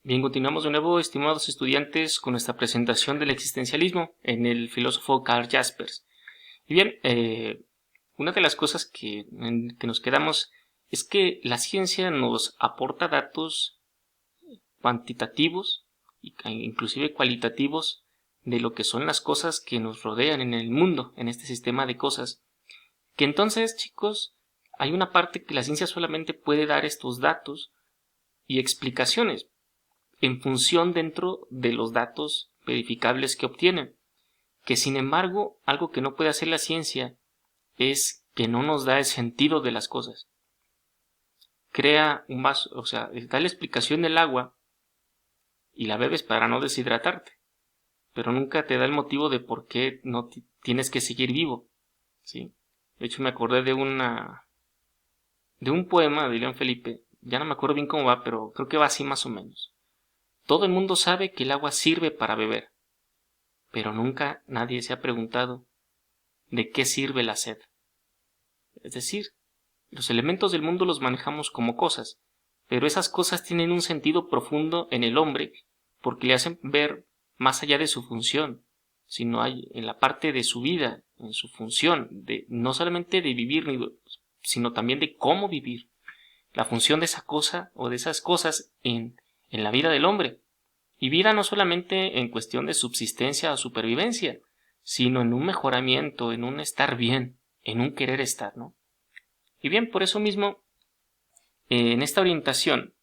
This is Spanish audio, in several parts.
Bien, continuamos de nuevo, estimados estudiantes, con nuestra presentación del existencialismo en el filósofo Karl Jaspers. Y bien, una de las cosas que nos quedamos es que la ciencia nos aporta datos cuantitativos e inclusive cualitativos de lo que son las cosas que nos rodean en el mundo, en este sistema de cosas. Que entonces, chicos, hay una parte que la ciencia solamente puede dar estos datos y explicaciones en función dentro de los datos verificables que obtienen. Que sin embargo, algo que no puede hacer la ciencia es que no nos da el sentido de las cosas. Crea un vaso, o sea, da la explicación del agua y la bebes para no deshidratarte, pero nunca te da el motivo de por qué no tienes que seguir vivo, ¿sí? De hecho, me acordé de un poema de León Felipe, ya no me acuerdo bien cómo va, pero creo que va así más o menos. Todo el mundo sabe que el agua sirve para beber, pero nunca nadie se ha preguntado de qué sirve la sed. Es decir, los elementos del mundo los manejamos como cosas, pero esas cosas tienen un sentido profundo en el hombre porque le hacen ver más allá de su función, sino hay en la parte de su vida, en su función, de no solamente de vivir, sino también de cómo vivir, la función de esa cosa o de esas cosas en la vida del hombre. Y vida no solamente en cuestión de subsistencia o supervivencia, sino en un mejoramiento, en un estar bien, en un querer estar, ¿no? Y bien, por eso mismo, en esta orientación,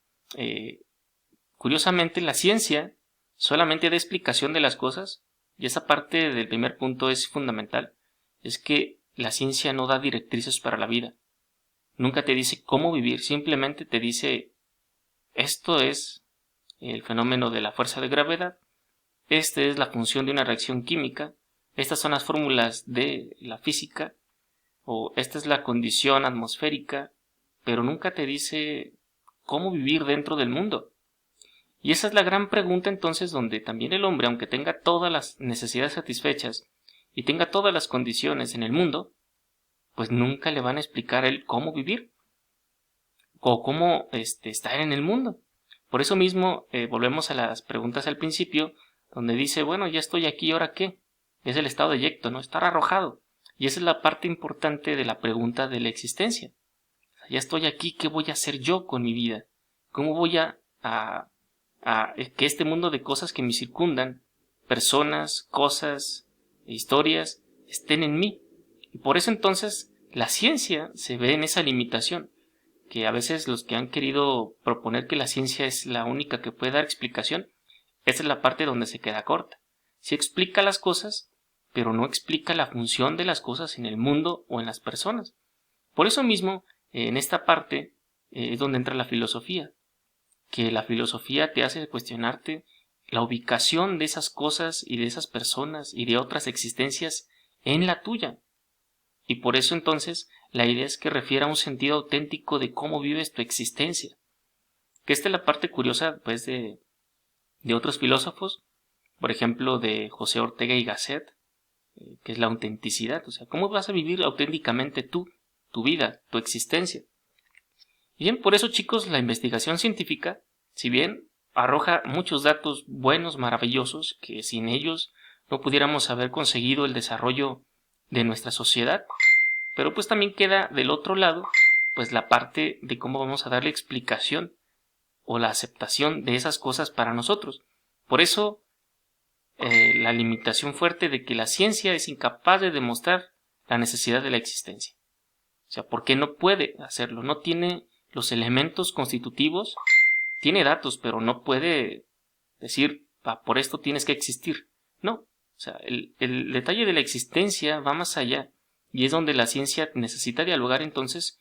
curiosamente, la ciencia solamente da explicación de las cosas, y esa parte del primer punto es fundamental, es que la ciencia no da directrices para la vida. Nunca te dice cómo vivir, simplemente te dice, esto es el fenómeno de la fuerza de gravedad, esta es la función de una reacción química, estas son las fórmulas de la física, o esta es la condición atmosférica, pero nunca te dice cómo vivir dentro del mundo. Y esa es la gran pregunta entonces donde también el hombre, aunque tenga todas las necesidades satisfechas y tenga todas las condiciones en el mundo, pues nunca le van a explicar a él cómo vivir o cómo estar en el mundo. Por eso mismo volvemos a las preguntas al principio, donde dice, bueno, ya estoy aquí, ¿ahora qué? Es el estado de eyecto, ¿no? Estar arrojado. Y esa es la parte importante de la pregunta de la existencia. O sea, ya estoy aquí, ¿qué voy a hacer yo con mi vida? ¿Cómo voy a que este mundo de cosas que me circundan, personas, cosas, historias, estén en mí? Y por eso entonces la ciencia se ve en esa limitación, que a veces los que han querido proponer que la ciencia es la única que puede dar explicación, esa es la parte donde se queda corta. Sí explica las cosas, pero no explica la función de las cosas en el mundo o en las personas. Por eso mismo, en esta parte es donde entra la filosofía, que la filosofía te hace cuestionarte la ubicación de esas cosas y de esas personas y de otras existencias en la tuya. Y por eso entonces la idea es que refiera a un sentido auténtico de cómo vives tu existencia. Que esta es la parte curiosa pues de otros filósofos, por ejemplo de José Ortega y Gasset, que es la autenticidad. O sea, ¿cómo vas a vivir auténticamente tú, tu vida, tu existencia? Y bien, por eso chicos, la investigación científica, si bien arroja muchos datos buenos, maravillosos, que sin ellos no pudiéramos haber conseguido el desarrollo de nuestra sociedad, pero pues también queda del otro lado pues la parte de cómo vamos a darle explicación o la aceptación de esas cosas para nosotros. Por eso la limitación fuerte de que la ciencia es incapaz de demostrar la necesidad de la existencia. O sea, ¿por qué no puede hacerlo? No tiene los elementos constitutivos, tiene datos, pero no puede decir, por esto tienes que existir. No, o sea, el detalle de la existencia va más allá, y es donde la ciencia necesita dialogar entonces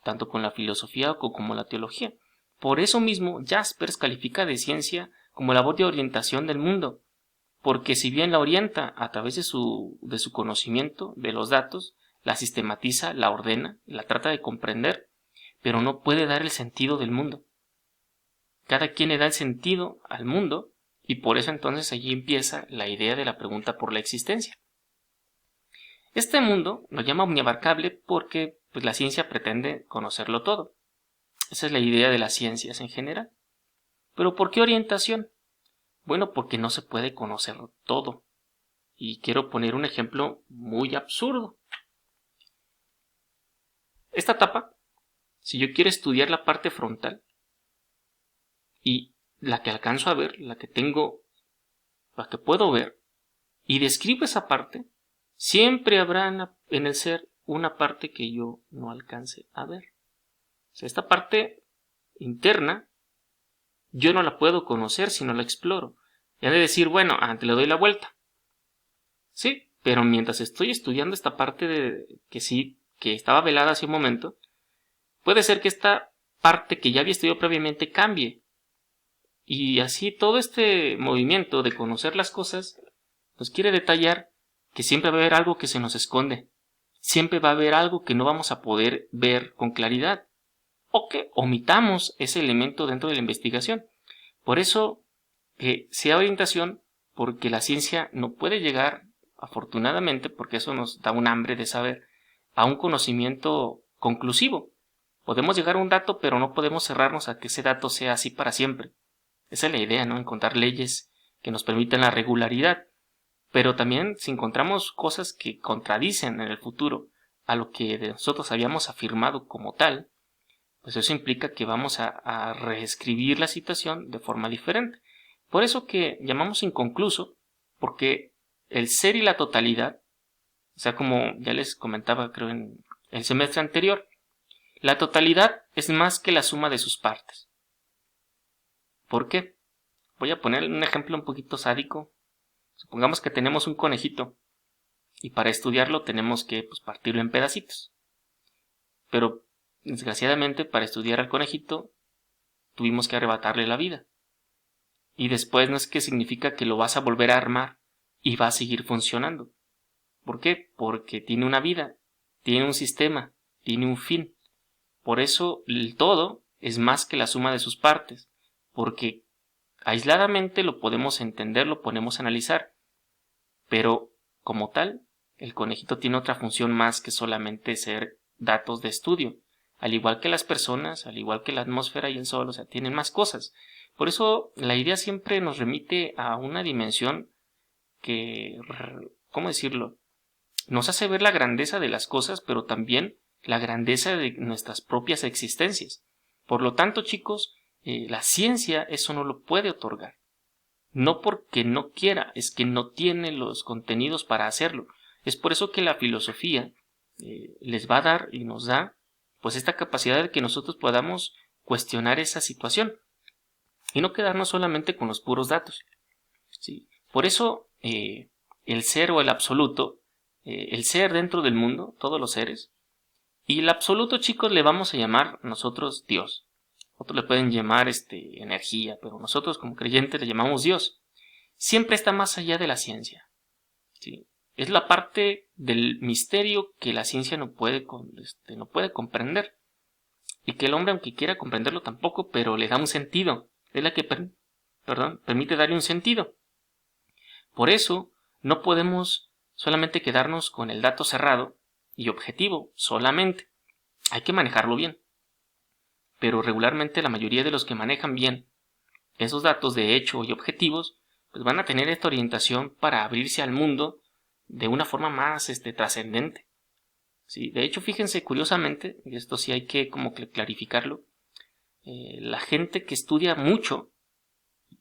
tanto con la filosofía como la teología. Por eso mismo Jaspers califica de ciencia como labor de orientación del mundo, porque si bien la orienta a través de su conocimiento de los datos, la sistematiza, la ordena, la trata de comprender, pero no puede dar el sentido del mundo. Cada quien le da el sentido al mundo, y por eso entonces allí empieza la idea de la pregunta por la existencia. Este mundo lo llama omniabarcable porque pues, la ciencia pretende conocerlo todo. Esa es la idea de las ciencias en general. ¿Pero por qué orientación? Bueno, porque no se puede conocer todo. Y quiero poner un ejemplo muy absurdo. Esta etapa, si yo quiero estudiar la parte frontal y la que alcanzo a ver, la que puedo ver, y describo esa parte, siempre habrá en el ser una parte que yo no alcance a ver. O sea, esta parte interna yo no la puedo conocer si no la exploro. Y he de decir, bueno, antes le doy la vuelta. Sí, pero mientras estoy estudiando esta parte que estaba velada hace un momento, puede ser que esta parte que ya había estudiado previamente cambie. Y así todo este movimiento de conocer las cosas nos quiere detallar que siempre va a haber algo que se nos esconde. Siempre va a haber algo que no vamos a poder ver con claridad. O que omitamos ese elemento dentro de la investigación. Por eso que sea orientación, porque la ciencia no puede llegar, afortunadamente, porque eso nos da un hambre de saber, a un conocimiento conclusivo. Podemos llegar a un dato, pero no podemos cerrarnos a que ese dato sea así para siempre. Esa es la idea, ¿no? Encontrar leyes que nos permitan la regularidad. Pero también si encontramos cosas que contradicen en el futuro a lo que nosotros habíamos afirmado como tal, pues eso implica que vamos a reescribir la situación de forma diferente. Por eso que llamamos inconcluso, porque el ser y la totalidad, o sea, como ya les comentaba creo en el semestre anterior, la totalidad es más que la suma de sus partes. ¿Por qué? Voy a poner un ejemplo un poquito sádico. Supongamos que tenemos un conejito y para estudiarlo tenemos que partirlo en pedacitos. Pero desgraciadamente para estudiar al conejito tuvimos que arrebatarle la vida. Y después no es que significa que lo vas a volver a armar y va a seguir funcionando. ¿Por qué? Porque tiene una vida, tiene un sistema, tiene un fin. Por eso el todo es más que la suma de sus partes, porque aisladamente lo podemos entender, lo podemos analizar, pero como tal, el conejito tiene otra función más que solamente ser datos de estudio, al igual que las personas, al igual que la atmósfera y el sol, o sea, tienen más cosas. Por eso la idea siempre nos remite a una dimensión que, ¿cómo decirlo?, nos hace ver la grandeza de las cosas, pero también la grandeza de nuestras propias existencias. Por lo tanto, chicos, la ciencia eso no lo puede otorgar. No porque no quiera, es que no tiene los contenidos para hacerlo. Es por eso que la filosofía les va a dar y nos da pues esta capacidad de que nosotros podamos cuestionar esa situación y no quedarnos solamente con los puros datos. ¿Sí? Por eso el ser o el absoluto, el ser dentro del mundo, todos los seres, y el absoluto, chicos, le vamos a llamar nosotros Dios. Otros le pueden llamar energía, pero nosotros como creyentes le llamamos Dios. Siempre está más allá de la ciencia. ¿Sí? Es la parte del misterio que la ciencia no puede comprender. Y que el hombre, aunque quiera comprenderlo tampoco, pero le da un sentido. Es la que permite darle un sentido. Por eso, no podemos solamente quedarnos con el dato cerrado y objetivo solamente. Hay que manejarlo bien. Pero regularmente la mayoría de los que manejan bien esos datos de hecho y objetivos, pues van a tener esta orientación para abrirse al mundo de una forma más trascendente. ¿Sí? De hecho, fíjense curiosamente, y esto sí hay que como que clarificarlo, la gente que estudia mucho,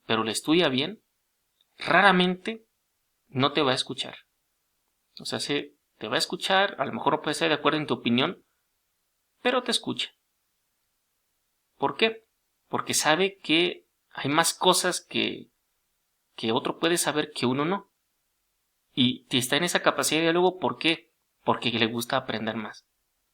pero le estudia bien, raramente no te va a escuchar. O sea, te va a escuchar, a lo mejor no puede estar de acuerdo en tu opinión, pero te escucha. ¿Por qué? Porque sabe que hay más cosas que otro puede saber que uno no. Y está en esa capacidad de diálogo, ¿por qué? Porque le gusta aprender más,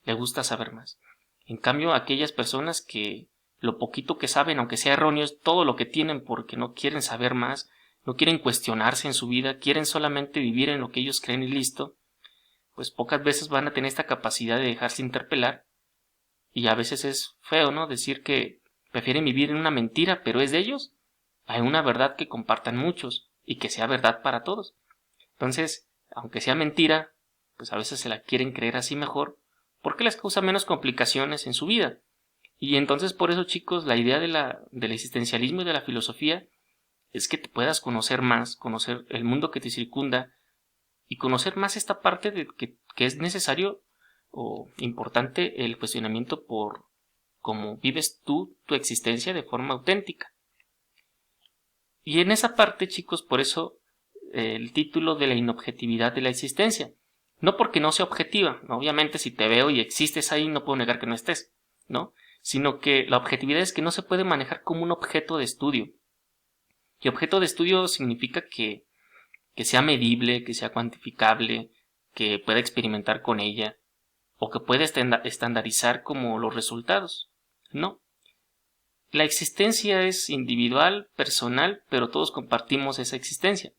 le gusta saber más. En cambio, aquellas personas que lo poquito que saben, aunque sea erróneo, es todo lo que tienen porque no quieren saber más, no quieren cuestionarse en su vida, quieren solamente vivir en lo que ellos creen y listo, pues pocas veces van a tener esta capacidad de dejarse interpelar. Y a veces es feo, ¿no? Decir que prefieren vivir en una mentira, pero es de ellos, a una verdad que compartan muchos y que sea verdad para todos. Entonces, aunque sea mentira, pues a veces se la quieren creer así mejor porque les causa menos complicaciones en su vida. Y entonces por eso, chicos, la idea del existencialismo y de la filosofía es que te puedas conocer más, conocer el mundo que te circunda y conocer más esta parte de que es necesario o importante el cuestionamiento por cómo vives tú tu existencia de forma auténtica. Y en esa parte, chicos, por eso el título de la inobjetividad de la existencia. No porque no sea objetiva, ¿no? Obviamente si te veo y existes ahí no puedo negar que no estés, ¿no? Sino que la objetividad es que no se puede manejar como un objeto de estudio. Y objeto de estudio significa que sea medible, que sea cuantificable, que pueda experimentar con ella, o que pueda estandarizar como los resultados. No. La existencia es individual, personal, pero todos compartimos esa existencia.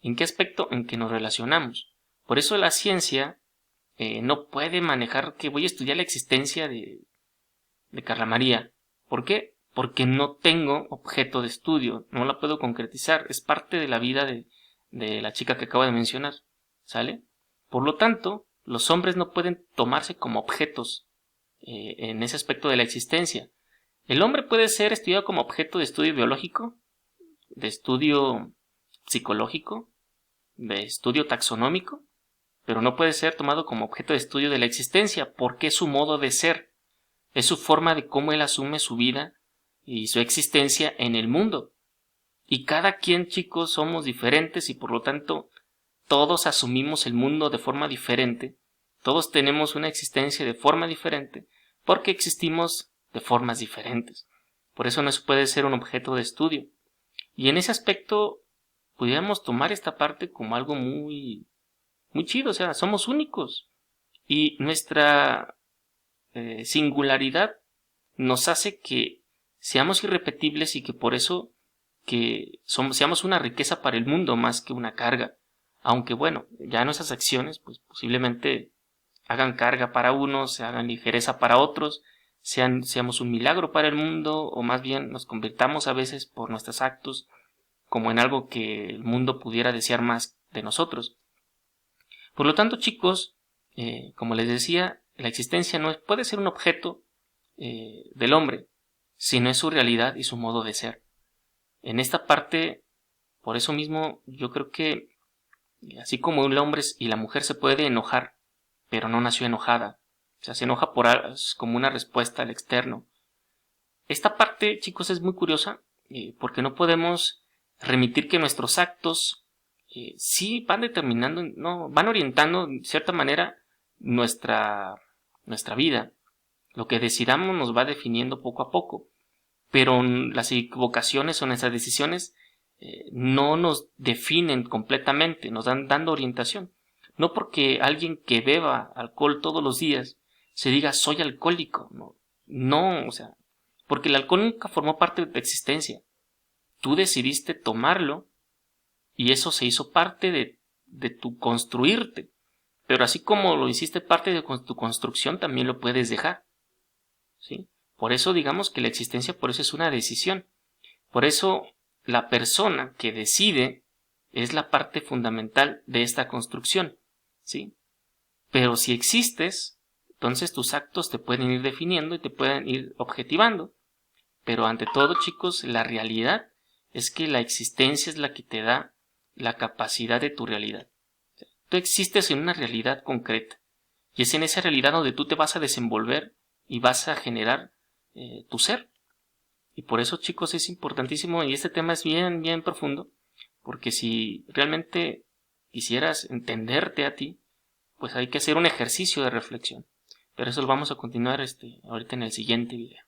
¿En qué aspecto? En que nos relacionamos. Por eso la ciencia no puede manejar que voy a estudiar la existencia de Carla María. ¿Por qué? Porque no tengo objeto de estudio, no la puedo concretizar, es parte de la vida de la chica que acabo de mencionar, ¿sale? Por lo tanto, los hombres no pueden tomarse como objetos en ese aspecto de la existencia. El hombre puede ser estudiado como objeto de estudio biológico, de estudio psicológico, de estudio taxonómico, pero no puede ser tomado como objeto de estudio de la existencia, porque es su modo de ser, es su forma de cómo él asume su vida y su existencia en el mundo. Y cada quien, chicos, somos diferentes y por lo tanto todos asumimos el mundo de forma diferente, todos tenemos una existencia de forma diferente, porque existimos de formas diferentes. Por eso no se puede ser un objeto de estudio. Y en ese aspecto pudiéramos tomar esta parte como algo muy chido, o sea, somos únicos. Y nuestra singularidad nos hace que seamos irrepetibles y que por eso que seamos una riqueza para el mundo más que una carga. Aunque bueno, ya nuestras acciones pues posiblemente hagan carga para unos, se hagan ligereza para otros, seamos un milagro para el mundo o más bien nos convirtamos a veces por nuestros actos como en algo que el mundo pudiera desear más de nosotros. Por lo tanto, chicos, como les decía, la existencia no puede ser un objeto del hombre, sino es su realidad y su modo de ser. En esta parte, por eso mismo, yo creo que así como el hombre y la mujer se puede enojar, pero no nació enojada, o sea, se enoja como una respuesta al externo. Esta parte, chicos, es muy curiosa, porque no podemos remitir que nuestros actos sí van determinando, no, van orientando de cierta manera nuestra vida. Lo que decidamos nos va definiendo poco a poco, pero las equivocaciones o nuestras decisiones no nos definen completamente, nos dan dando orientación. No porque alguien que beba alcohol todos los días se diga soy alcohólico, no, o sea, porque el alcohol nunca formó parte de tu existencia. Tú decidiste tomarlo y eso se hizo parte de tu construirte. Pero así como lo hiciste parte de tu construcción, también lo puedes dejar. ¿Sí? Por eso digamos que la existencia por eso es una decisión. Por eso la persona que decide es la parte fundamental de esta construcción. ¿Sí? Pero si existes, entonces tus actos te pueden ir definiendo y te pueden ir objetivando. Pero ante todo, chicos, la realidad es que la existencia es la que te da la capacidad de tu realidad. Tú existes en una realidad concreta y es en esa realidad donde tú te vas a desenvolver y vas a generar tu ser. Y por eso, chicos, es importantísimo y este tema es bien, bien profundo, porque si realmente quisieras entenderte a ti, pues hay que hacer un ejercicio de reflexión. Pero eso lo vamos a continuar ahorita en el siguiente video.